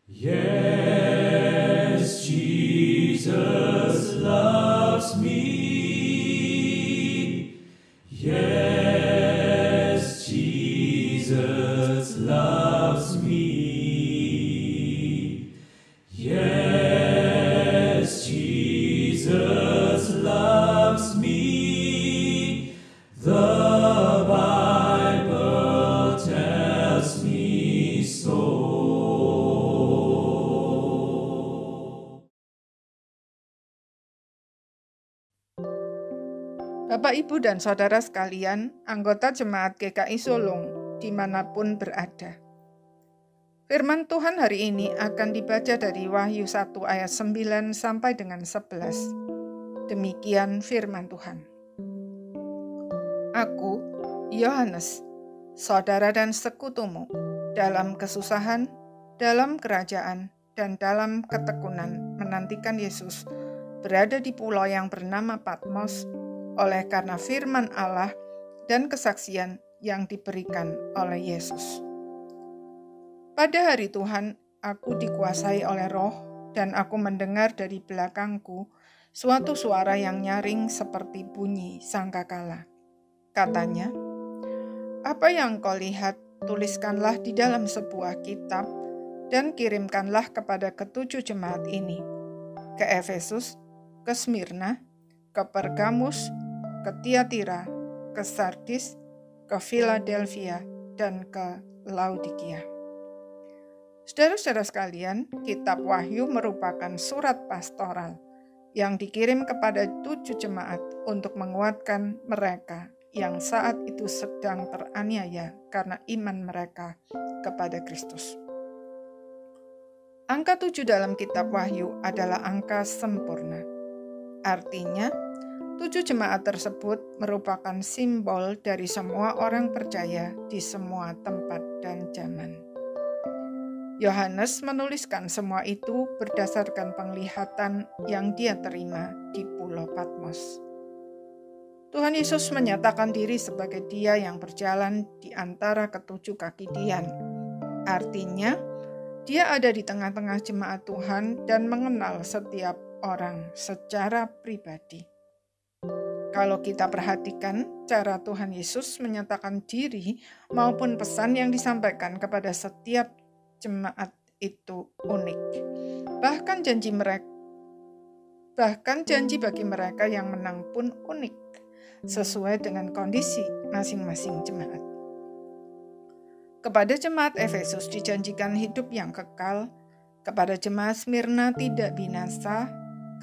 Yes, Jesus loves me. Yes, Jesus loves me. Yes, Jesus loves me. The Bible tells me so. Bapak, Ibu, dan Saudara sekalian, anggota Jemaat GKI Sulung, dimanapun berada. Firman Tuhan hari ini akan dibaca dari Wahyu 1 ayat 9 sampai dengan 11. Demikian firman Tuhan. Aku, Yohanes, saudara dan sekutumu, dalam kesusahan, dalam kerajaan, dan dalam ketekunan menantikan Yesus, berada di pulau yang bernama Patmos, oleh karena firman Allah dan kesaksian yang diberikan oleh Yesus. Pada hari Tuhan, aku dikuasai oleh Roh, dan aku mendengar dari belakangku suatu suara yang nyaring seperti bunyi sangkakala. Katanya, "Apa yang kau lihat, tuliskanlah di dalam sebuah kitab, dan kirimkanlah kepada ketujuh jemaat ini, ke Efesus, ke Smyrna, ke Pergamus, ke Tiatira, ke Sardis, ke Philadelphia, dan ke Laodikia." Saudara-saudara sekalian, kitab Wahyu merupakan surat pastoral yang dikirim kepada 7 jemaat untuk menguatkan mereka yang saat itu sedang teraniaya karena iman mereka kepada Kristus. Angka 7 dalam kitab Wahyu adalah angka sempurna. Artinya, 7 jemaat tersebut merupakan simbol dari semua orang percaya di semua tempat dan zaman. Yohanes menuliskan semua itu berdasarkan penglihatan yang dia terima di Pulau Patmos. Tuhan Yesus menyatakan diri sebagai Dia yang berjalan di antara ketujuh kaki dian. Artinya, Dia ada di tengah-tengah jemaat Tuhan dan mengenal setiap orang secara pribadi. Kalau kita perhatikan cara Tuhan Yesus menyatakan diri maupun pesan yang disampaikan kepada setiap jemaat itu unik. Bahkan janji bagi mereka yang menang pun unik, sesuai dengan kondisi masing-masing jemaat. Kepada jemaat Efesus dijanjikan hidup yang kekal, kepada jemaat Smyrna tidak binasa,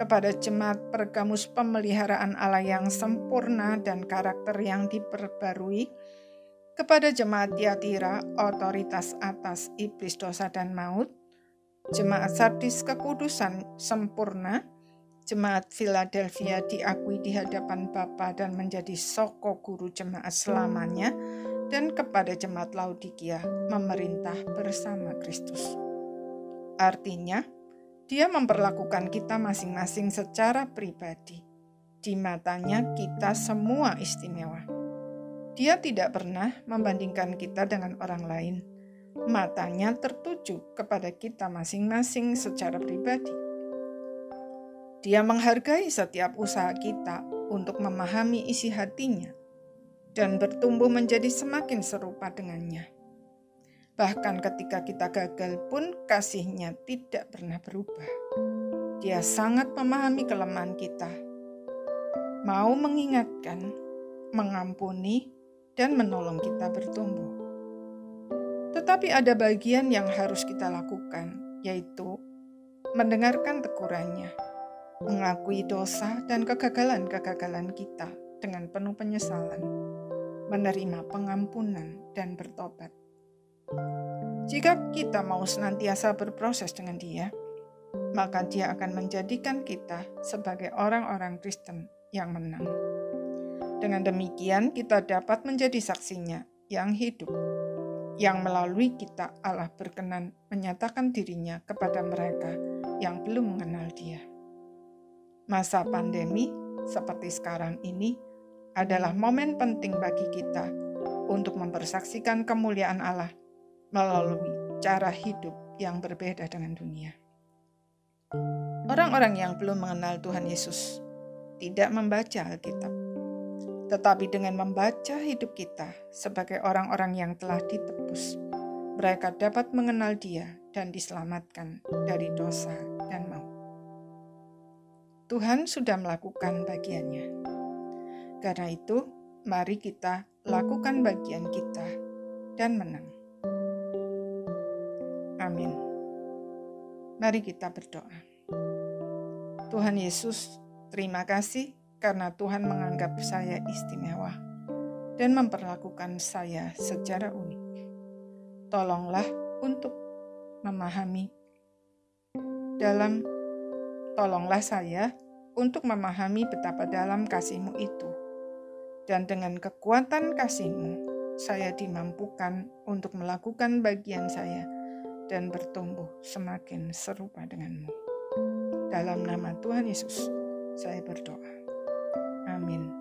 kepada jemaat Pergamus pemeliharaan Allah yang sempurna dan karakter yang diperbarui, kepada jemaat Tiatira otoritas atas iblis dosa dan maut, jemaat Sardis kekudusan sempurna, jemaat Philadelphia diakui di hadapan Bapa dan menjadi soko guru jemaat selamanya, dan kepada jemaat Laodikia memerintah bersama Kristus. Artinya, Dia memperlakukan kita masing-masing secara pribadi. Di matanya kita semua istimewa. Dia tidak pernah membandingkan kita dengan orang lain. Matanya tertuju kepada kita masing-masing secara pribadi. Dia menghargai setiap usaha kita untuk memahami isi hatinya dan bertumbuh menjadi semakin serupa dengannya. Bahkan ketika kita gagal pun kasih-Nya tidak pernah berubah. Dia sangat memahami kelemahan kita, mau mengingatkan, mengampuni, dan menolong kita bertumbuh. Tetapi ada bagian yang harus kita lakukan, yaitu mendengarkan tegurannya, mengakui dosa dan kegagalan-kegagalan kita dengan penuh penyesalan, menerima pengampunan dan bertobat. Jika kita mau senantiasa berproses dengan Dia, maka Dia akan menjadikan kita sebagai orang-orang Kristen yang menang. Dengan demikian, kita dapat menjadi saksinya yang hidup, yang melalui kita Allah berkenan menyatakan diri-Nya kepada mereka yang belum mengenal Dia. Masa pandemi seperti sekarang ini adalah momen penting bagi kita untuk mempersaksikan kemuliaan Allah melalui cara hidup yang berbeda dengan dunia. Orang-orang yang belum mengenal Tuhan Yesus tidak membaca Alkitab, tetapi dengan membaca hidup kita sebagai orang-orang yang telah ditebus, mereka dapat mengenal Dia dan diselamatkan dari dosa dan maut. Tuhan sudah melakukan bagiannya. Karena itu, mari kita lakukan bagian kita dan menang. Amin. Mari kita berdoa. Tuhan Yesus, terima kasih karena Tuhan menganggap saya istimewa dan memperlakukan saya secara unik. Tolonglah untuk memahami Tolonglah saya untuk memahami betapa dalam kasih-Mu itu. Dan dengan kekuatan kasih-Mu, saya dimampukan untuk melakukan bagian saya dan bertumbuh semakin serupa dengan-Mu. Dalam nama Tuhan Yesus, saya berdoa. Amin.